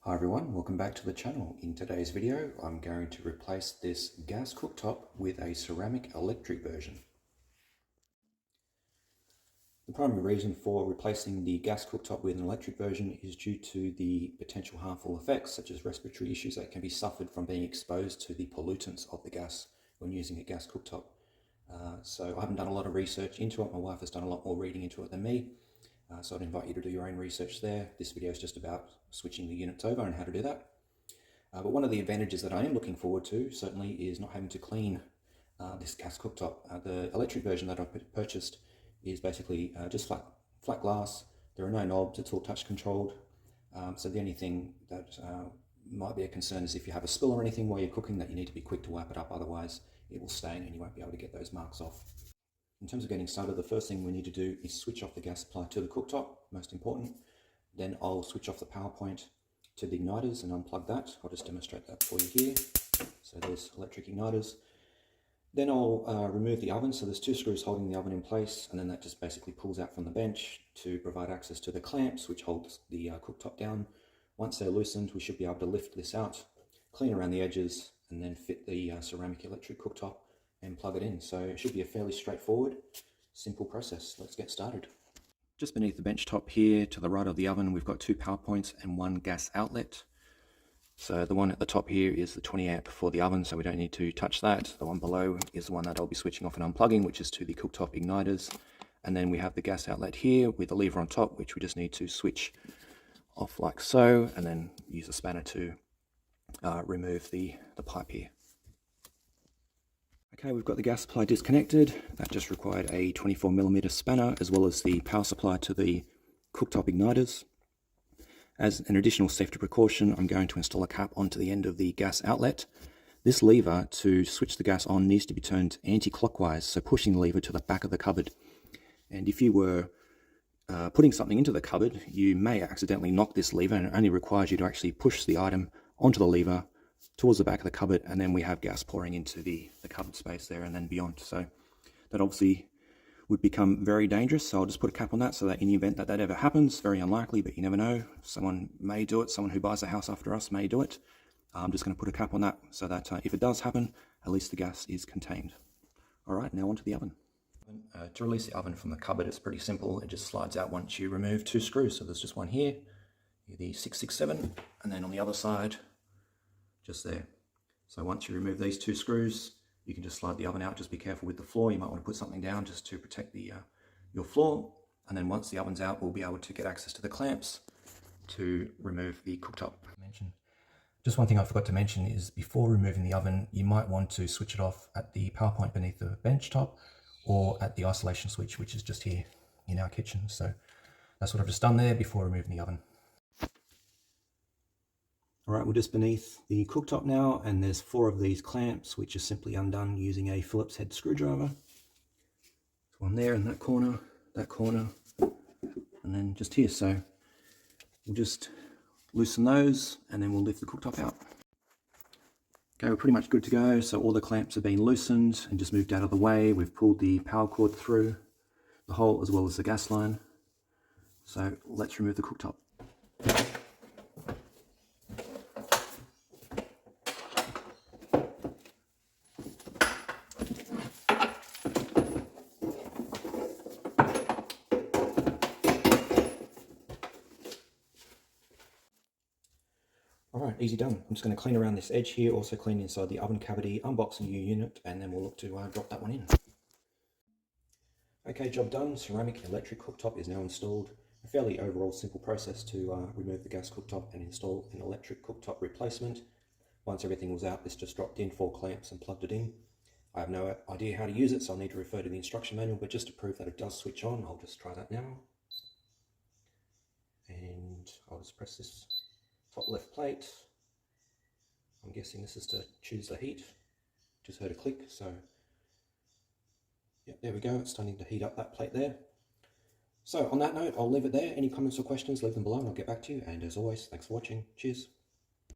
Hi everyone, welcome back to the channel. In today's video, I'm going to replace this gas cooktop with a ceramic electric version. The primary reason for replacing the gas cooktop with an electric version is due to the potential harmful effects such as respiratory issues that can be suffered from being exposed to the pollutants of the gas when using a gas cooktop. So I haven't done a lot of research into it. My wife has done a lot more reading into it than me. So I'd invite you to do your own research there. This video is just about switching the units over and how to do that. But one of the advantages that I am looking forward to certainly is not having to clean this gas cooktop. The electric version that I've purchased is basically just flat glass. There are no knobs, it's all touch controlled. So the only thing that might be a concern is if you have a spill or anything while you're cooking that you need to be quick to wipe it up, otherwise it will stain and you won't be able to get those marks off. In terms of getting started, the first thing we need to do is switch off the gas supply to the cooktop, most important. Then I'll switch off the power point to the igniters and unplug that. I'll just demonstrate that for you here. So there's electric igniters. Then I'll remove the oven. So there's two screws holding the oven in place, and then that just basically pulls out from the bench to provide access to the clamps, which holds the cooktop down. Once they're loosened, we should be able to lift this out, clean around the edges, and then fit the ceramic electric cooktop and plug it in. So it should be a fairly straightforward, simple process. Let's get started. Just beneath the bench top here to the right of the oven, we've got two power points and one gas outlet. So the one at the top here is the 20 amp for the oven, so we don't need to touch that. The one below is the one that I'll be switching off and unplugging, which is to the cooktop igniters. And then we have the gas outlet here with the lever on top, which we just need to switch off like so, and then use a spanner to remove the pipe here. Okay, we've got the gas supply disconnected. That just required a 24mm spanner as well as the power supply to the cooktop igniters. As an additional safety precaution, I'm going to install a cap onto the end of the gas outlet. This lever to switch the gas on needs to be turned anti-clockwise, so pushing the lever to the back of the cupboard. And if you were putting something into the cupboard, you may accidentally knock this lever, and it only requires you to actually push the item onto the lever towards the back of the cupboard, and then we have gas pouring into the cupboard space there and then beyond. So that obviously would become very dangerous, so I'll just put a cap on that so that in the event that that ever happens, very unlikely, but you never know, someone may do it, someone who buys a house after us may do it. I'm just going to put a cap on that so that if it does happen, at least the gas is contained. Alright, now onto the oven. To release the oven from the cupboard, it's pretty simple. It just slides out once you remove two screws. So there's just one here, the 667, and then on the other side, just there. So once you remove these two screws, you can just slide the oven out. Just be careful with the floor. You might want to put something down just to protect your floor. And then once the oven's out, we'll be able to get access to the clamps to remove the cooktop. Just one thing I forgot to mention is before removing the oven, you might want to switch it off at the power point beneath the bench top or at the isolation switch, which is just here in our kitchen. So that's what I've just done there before removing the oven. All right, we're just beneath the cooktop now, and there's four of these clamps, which are simply undone using a Phillips head screwdriver. There's one there in that corner, and then just here. So we'll just loosen those, and then we'll lift the cooktop out. Okay, we're pretty much good to go. So all the clamps have been loosened and just moved out of the way. We've pulled the power cord through the hole as well as the gas line. So let's remove the cooktop. Alright, easy done. I'm just going to clean around this edge here, also clean inside the oven cavity, unbox a new unit, and then we'll look to drop that one in. Okay, job done. Ceramic electric cooktop is now installed. A fairly overall simple process to remove the gas cooktop and install an electric cooktop replacement. Once everything was out, this just dropped in 4 clamps and plugged it in. I have no idea how to use it, so I'll need to refer to the instruction manual, but just to prove that it does switch on, I'll just try that now. And I'll just press this top left plate. I'm guessing this is to choose the heat. Just heard a click, so yeah, there we go. It's starting to heat up that plate there. So on that note, I'll leave it there. Any comments or questions, leave them below and I'll get back to you. And as always, thanks for watching. Cheers.